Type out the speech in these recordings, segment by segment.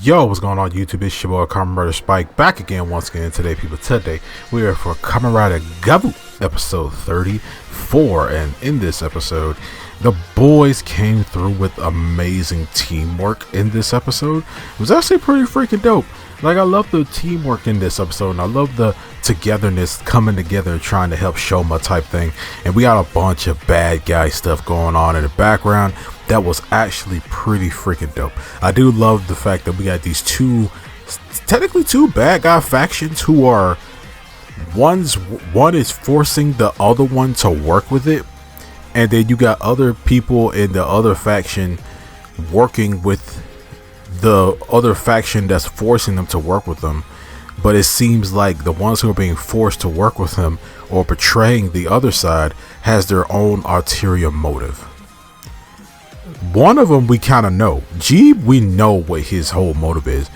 Yo, what's going on YouTube? It's your boy Kamen Spike back again once again today, people. Today we are for Kamen GAVV episode 34, and in this episode the boys came through with amazing teamwork in this episode. It was actually pretty freaking dope. Like, I love the teamwork in this episode, and I love the togetherness, coming together trying to help Shoma type thing. And we got a bunch of bad guy stuff going on in the background that was actually pretty freaking dope. I do love the fact that we got these technically two bad guy factions who are one is forcing the other one to work with it, and then you got other people in the other faction working with the other faction that's forcing them to work with them. But it seems like the ones who are being forced to work with him or betraying the other side has their own ulterior motive. One of them we kind of know. Jeeb, we know what his whole motive is,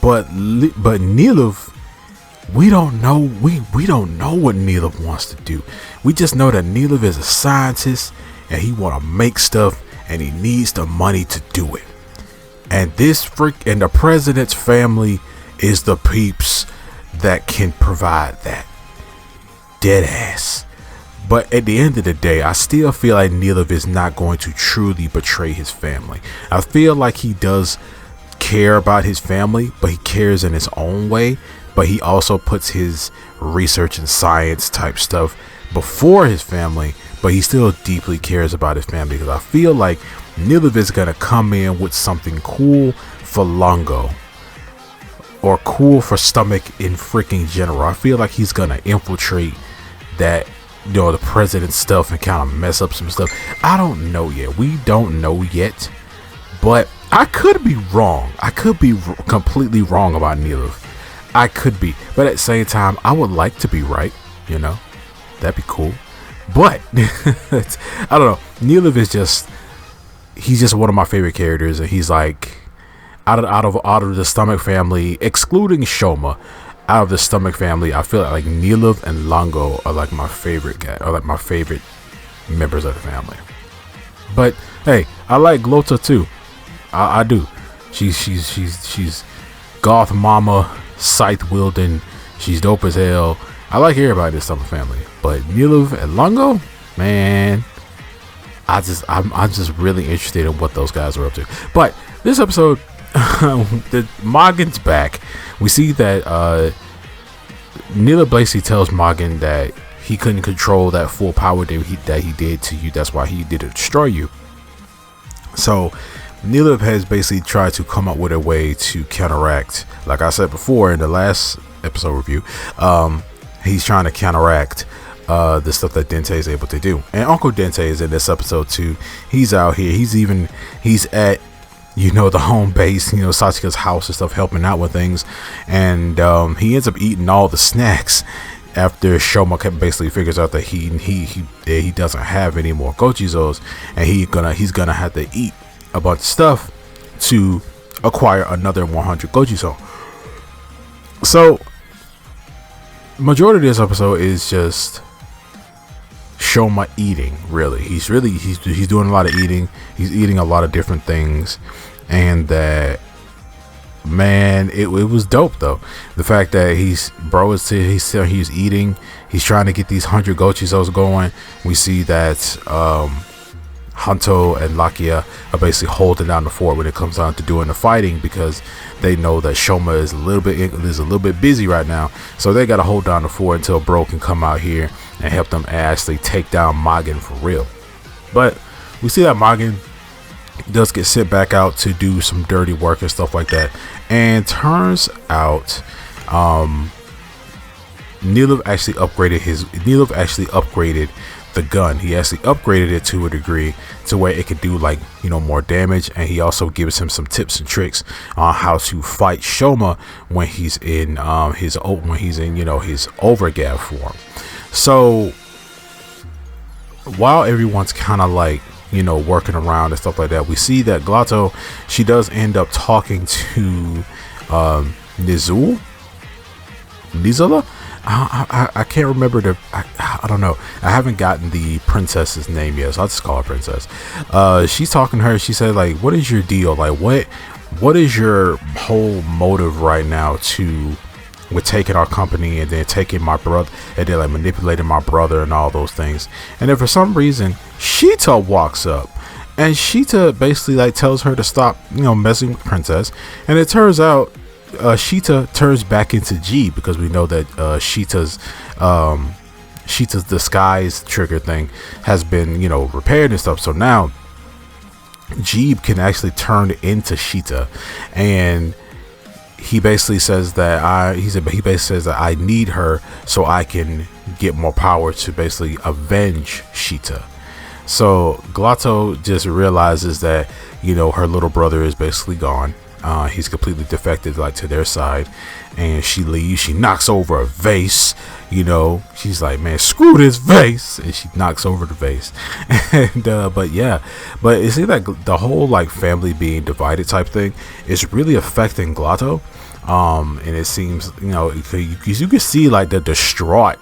but Reivew, we don't know. We don't know what Reivew wants to do. We just know that Reivew is a scientist and he want to make stuff and he needs the money to do it. And the president's family is the peeps that can provide that. Dead ass. But at the end of the day, I still feel like Reivew is not going to truly betray his family. I feel like he does care about his family, but he cares in his own way. But he also puts his research and science type stuff before his family, but he still deeply cares about his family, because I feel like Reivew is going to come in with something cool for Longo, or cool for Stomach in freaking general. I feel like he's going to infiltrate that, the president's stuff and kind of mess up some stuff. I don't know yet. We don't know yet, but I could be wrong. I could be completely wrong about Reivew. I could be, but at the same time, I would like to be right. That'd be cool. But I don't know. Reivew is he's just one of my favorite characters, and he's like out of the Stomach family, excluding Shoma. Out of the Stomach family, I feel like Reivew and Longo are like my favorite my favorite members of the family. But hey, I like Glota too. I do. She's goth mama, scythe wielding. She's dope as hell. I like everybody in the Stomach family, but Reivew and Longo, man, I'm just really interested in what those guys are up to. But this episode, the Magen's back. We see that Reivew basically tells Magen that he couldn't control that full power that he did to you. That's why he did to destroy you. So Reivew has basically tried to come up with a way to counteract, like I said before in the last episode review, he's trying to counteract the stuff that Dente is able to do. And Uncle Dente is in this episode too. He's out here. He's at the home base, Sasuke's house and stuff, helping out with things. And he ends up eating all the snacks after Shoma basically figures out that he doesn't have any more Gochizos, and he's gonna have to eat a bunch of stuff to acquire another 100 Gochizo. So majority of this episode is just Shoma eating. Really, he's doing a lot of eating. He's eating a lot of different things, and that, man, it was dope though. The fact that he's eating, he's trying to get these 100 Gochizos going. We see that Hanto and Lakia are basically holding down the fort when it comes down to doing the fighting, because they know that Shoma is a little bit busy right now, so they got to hold down the fort until Bro can come out here and help them actually take down Magen for real. But we see that Magen does get sent back out to do some dirty work and stuff like that, and turns out Reivew actually upgraded the gun. He actually upgraded it to a degree to where it could do more damage, and he also gives him some tips and tricks on how to fight Shoma when he's in his overgav form. So while everyone's kind of working around and stuff like that, we see that Glotto, she does end up talking to Nizula. I can't remember I don't know. I haven't gotten the princess's name yet, so I'll just call her Princess. She's talking to her. She said, like, what is your deal? Like, what is your whole motive right now with taking our company and then taking my brother and then like manipulating my brother and all those things? And then for some reason Sheeta walks up, and Sheeta basically like tells her to stop, messing with Princess. And it turns out Sheeta turns back into G, because we know that Sheeta's disguise trigger thing has been, repaired and stuff. So now Jeeb can actually turn into Sheeta, and he basically says that I need her so I can get more power to basically avenge Sheeta. So Glotto just realizes that, her little brother is basically gone. He's completely defected like to their side, and she leaves. She knocks over a vase. She's like, man, screw this vase, and she knocks over the vase. And but it seems like the whole like family being divided type thing is really affecting Glotto. And it seems, you can see like the distraught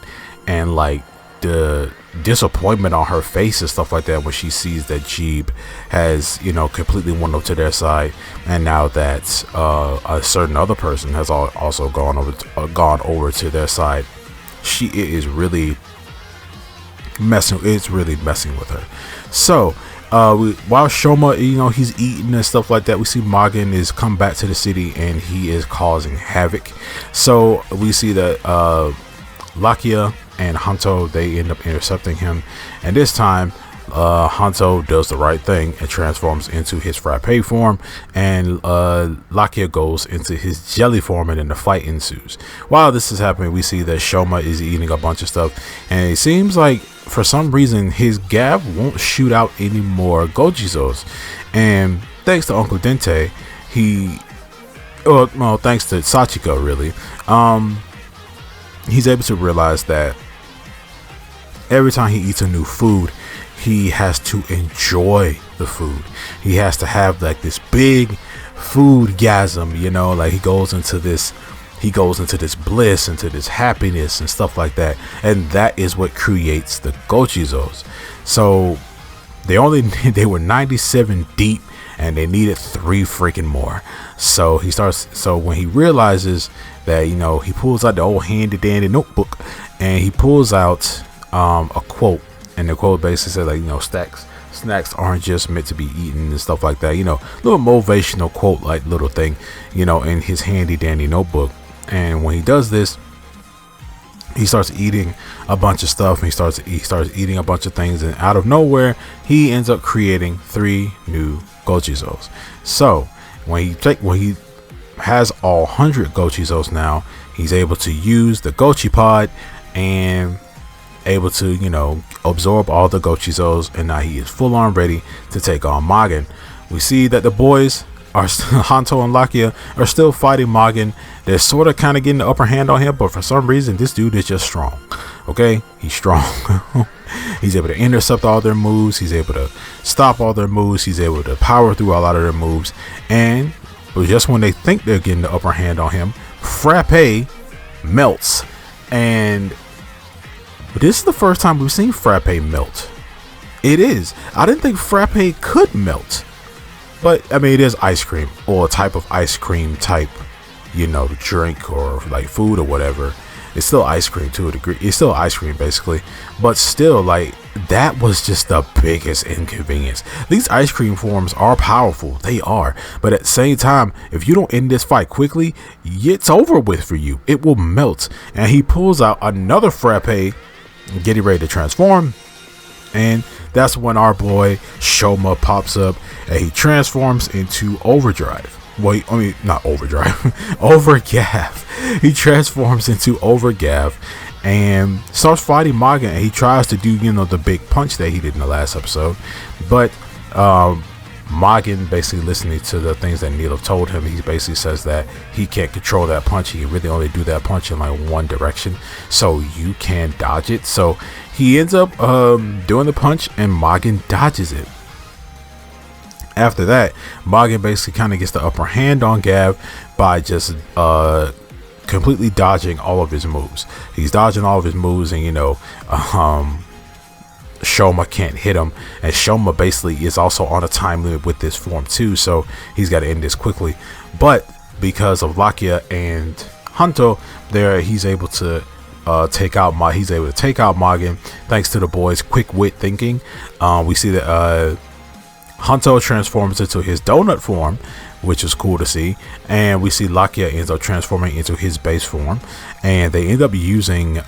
and like the disappointment on her face and stuff like that when she sees that Jeeb has, completely won up to their side, and now that a certain other person has also gone over to their side. It is really messing with her. So while Shoma, he's eating and stuff like that, we see Magen is come back to the city and he is causing havoc. So we see that Lakia and Hanto, they end up intercepting him, and this time Hanto does the right thing and transforms into his frappe form, and Lakia goes into his jelly form, and then the fight ensues. While this is happening, we see that Shoma is eating a bunch of stuff, and it seems like for some reason his GAVV won't shoot out any more Gojizos, and thanks to Uncle Dente, thanks to Sachiko really, he's able to realize that every time he eats a new food, he has to enjoy the food. He has to have like this big food-gasm, like he goes into this bliss, into this happiness and stuff like that, and that is what creates the Gochizos. So they were 97 deep, and they needed 3 freaking more. So when he realizes that, he pulls out the old handy dandy notebook, and he pulls out a quote, and the quote basically says like, snacks aren't just meant to be eaten and stuff like that, little motivational quote like little thing, in his handy dandy notebook. And when he does this, he starts eating a bunch of stuff, and he starts eating a bunch of things, and out of nowhere he ends up creating 3 new Gochizos. So when he has all 100 Gochizos now, he's able to use the Gochi pod and able to absorb all the Gochizos, and now he is full on ready to take on Magen. We see that the boys are Hanto and Lakia are still fighting Magen. They're sort of kind of getting the upper hand on him, but for some reason this dude is just strong. Okay, he's strong. He's able to intercept all their moves, he's able to stop all their moves, he's able to power through a lot of their moves, and just when they think they're getting the upper hand on him, Frappe melts. And this is the first time we've seen Frappe melt. It is. I didn't think Frappe could melt, but I mean, it is ice cream, or a type of ice cream type, drink or like food or whatever. It's still ice cream to a degree. It's still ice cream basically, but still, like, that was just the biggest inconvenience. These ice cream forms are powerful, they are, but at the same time, if you don't end this fight quickly, it's over with for you. It will melt. And he pulls out another Frappe, getting ready to transform, and that's when our boy Shoma pops up, and he transforms into Overdrive. Well, not Overdrive, Overgav. He transforms into Overgav and starts fighting Magen, and he tries to do the big punch that he did in the last episode, but Magen, basically listening to the things that Neil told him, he basically says that he can't control that punch. He can really only do that punch in like one direction, so you can dodge it. So he ends up doing the punch, and Magen dodges it. After that, Magen basically kind of gets the upper hand on Gav by just completely dodging all of his moves. He's dodging all of his moves, and Shoma can't hit him, and Shoma basically is also on a time limit with this form too, so he's got to end this quickly. But because of Lakia and Hanto, he's able to take out Magen thanks to the boys' quick wit thinking. We see that Hanto transforms into his donut form, which is cool to see, and we see Lakia ends up transforming into his base form, and they end up using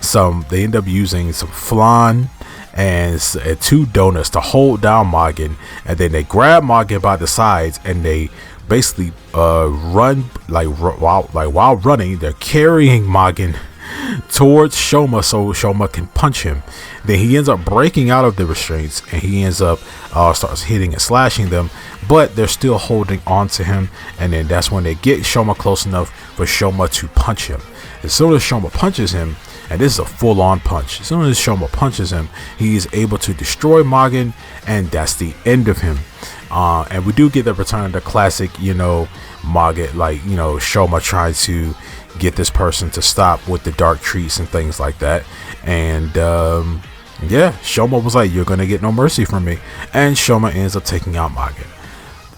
some flan and 2 donuts to hold down Magen, and then they grab Magen by the sides and they basically run while running, they're carrying Magen towards Shoma so Shoma can punch him. Then he ends up breaking out of the restraints, and he ends up starts hitting and slashing them, but they're still holding on to him. And then that's when they get Shoma close enough for Shoma to punch him. As soon as Shoma punches him, and this is a full-on punch, as soon as Shoma punches him, he is able to destroy Magen, and that's the end of him. And we do get the return of the classic, Magen, Shoma trying to get this person to stop with the dark treats and things like that. And Shoma was like, "You're gonna get no mercy from me," and Shoma ends up taking out Magen.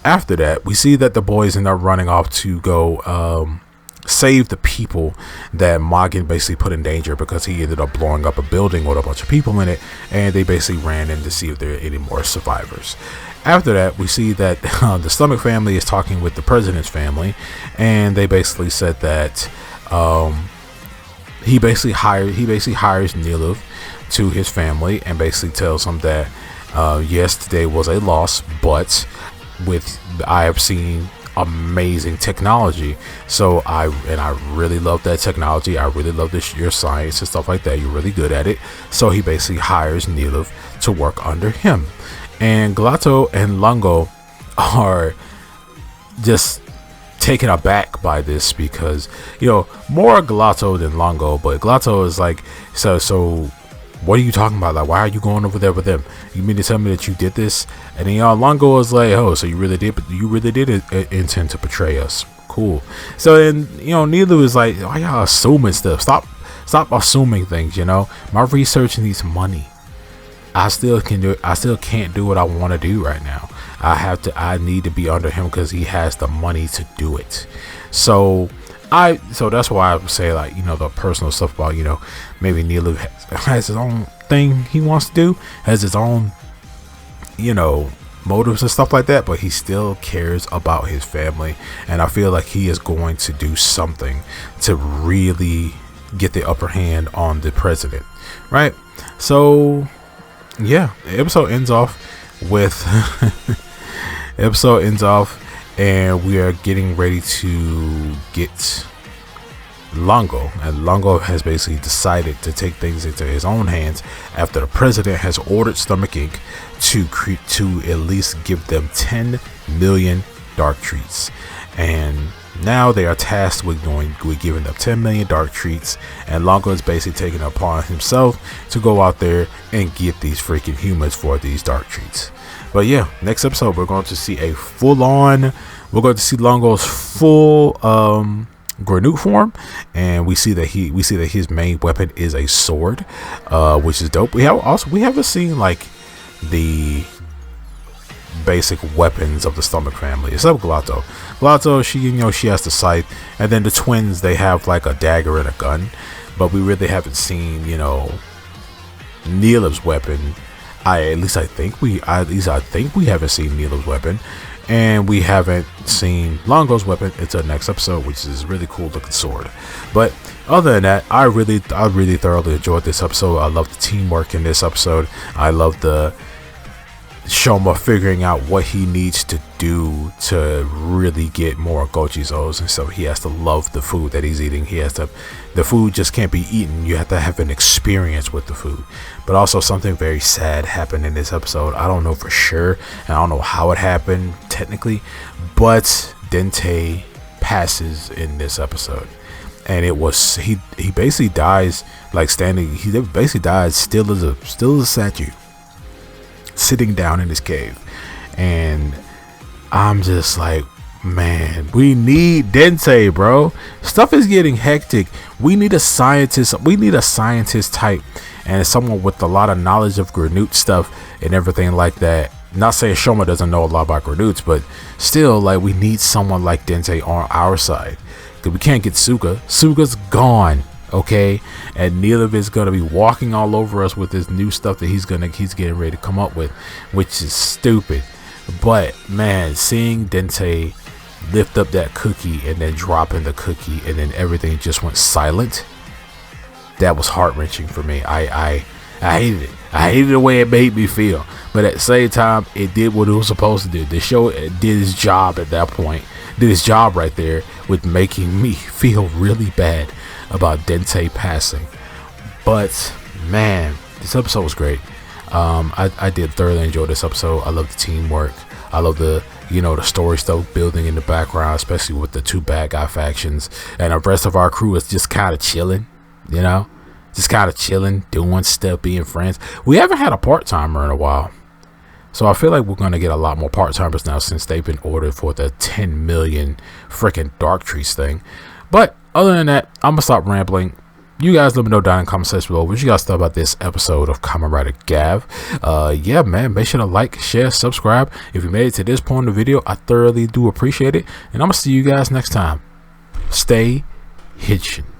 After that, we see that the boys end up running off to go save the people that Magen basically put in danger, because he ended up blowing up a building with a bunch of people in it, and they basically ran in to see if there are any more survivors. After that, we see that the Stomach family is talking with the president's family, and they basically said that he basically hires Nilov to his family, and basically tells him that yes, today was a loss, but I have seen amazing technology, so I really love that technology. I really love your science and stuff like that. You're really good at it. So he basically hires Nilov to work under him, and Glato and Lungo are just taken aback by this, because more Glato than Lungo, but Glato is like, so what are you talking about? Like, why are you going over there with them? You mean to tell me that you did this? And then Longo was like, "Oh, so you really did intend to betray us? Cool." So then Neither was like, "Why y'all assuming stuff? Stop assuming things. My research needs money. I still can't do what I want to do right now. I need to be under him because he has the money to do it." So that's why I would say, like, the personal stuff about, maybe Neelu has his own thing he wants to do, has his own, motives and stuff like that, but he still cares about his family, and I feel like he is going to do something to really get the upper hand on the president, right? So yeah, the episode ends off and we are getting ready to get Longo, and Longo has basically decided to take things into his own hands after the president has ordered Stomach Inc. to at least give them 10 million dark treats, and now they are tasked with giving them 10 million dark treats, and Longo is basically taking it upon himself to go out there and get these freaking humans for these dark treats. But yeah, next episode we're going to see Longo's full Granute form, and we see that his main weapon is a sword, which is dope. We haven't seen like the basic weapons of the Stomach family, except Glato. She has the scythe, and then the twins, they have like a dagger and a gun, but we really haven't seen Neeliv's weapon. I think we haven't seen Neeliv's weapon, and we haven't seen Longo's weapon until next episode, which is a really cool looking sword. But other than that, I really thoroughly enjoyed this episode. I love the teamwork in this episode. I love the Shoma figuring out what he needs to do to really get more Gochizos, and so he has to love the food that he's eating. The food just can't be eaten. You have to have an experience with the food. But also, something very sad happened in this episode. I don't know for sure, and I don't know how it happened technically, but Dente passes in this episode, and it was he basically dies like standing. He basically dies still as a statue, sitting down in his cave. And I'm just like, man, we need Dente, bro. Stuff is getting hectic. We need a scientist. We need a scientist type and someone with a lot of knowledge of Granute stuff and everything like that. Not saying Shoma doesn't know a lot about Granutes, but still, like, we need someone like Dente on our side, because we can't get Suga. Suga's gone, okay, and Neelav is gonna be walking all over us with this new stuff that he's getting ready to come up with, which is stupid. But man, seeing Dente lift up that cookie and then dropping the cookie and then everything just went silent, that was heart-wrenching for me. I hated it. I hated the way it made me feel, but at the same time, it did what it was supposed to do. The show did its job at that point, did its job right there with making me feel really bad about Dente passing. But man, this episode was great. I did thoroughly enjoy this episode. I love the teamwork. I love the story stuff building in the background, especially with the two bad guy factions, and the rest of our crew is just kind of chilling, doing stuff, being friends. We haven't had a part-timer in a while, so I feel like we're going to get a lot more part-timers now since they've been ordered for the 10 million freaking Dark Trees thing. But other than that, I'm gonna stop rambling. You guys let me know down in the comment section below what you guys thought about this episode of Kamen Rider GAVV. Yeah, man, make sure to like, share, subscribe. If you made it to this point in the video, I thoroughly do appreciate it, and I'm gonna see you guys next time. Stay hitchin'.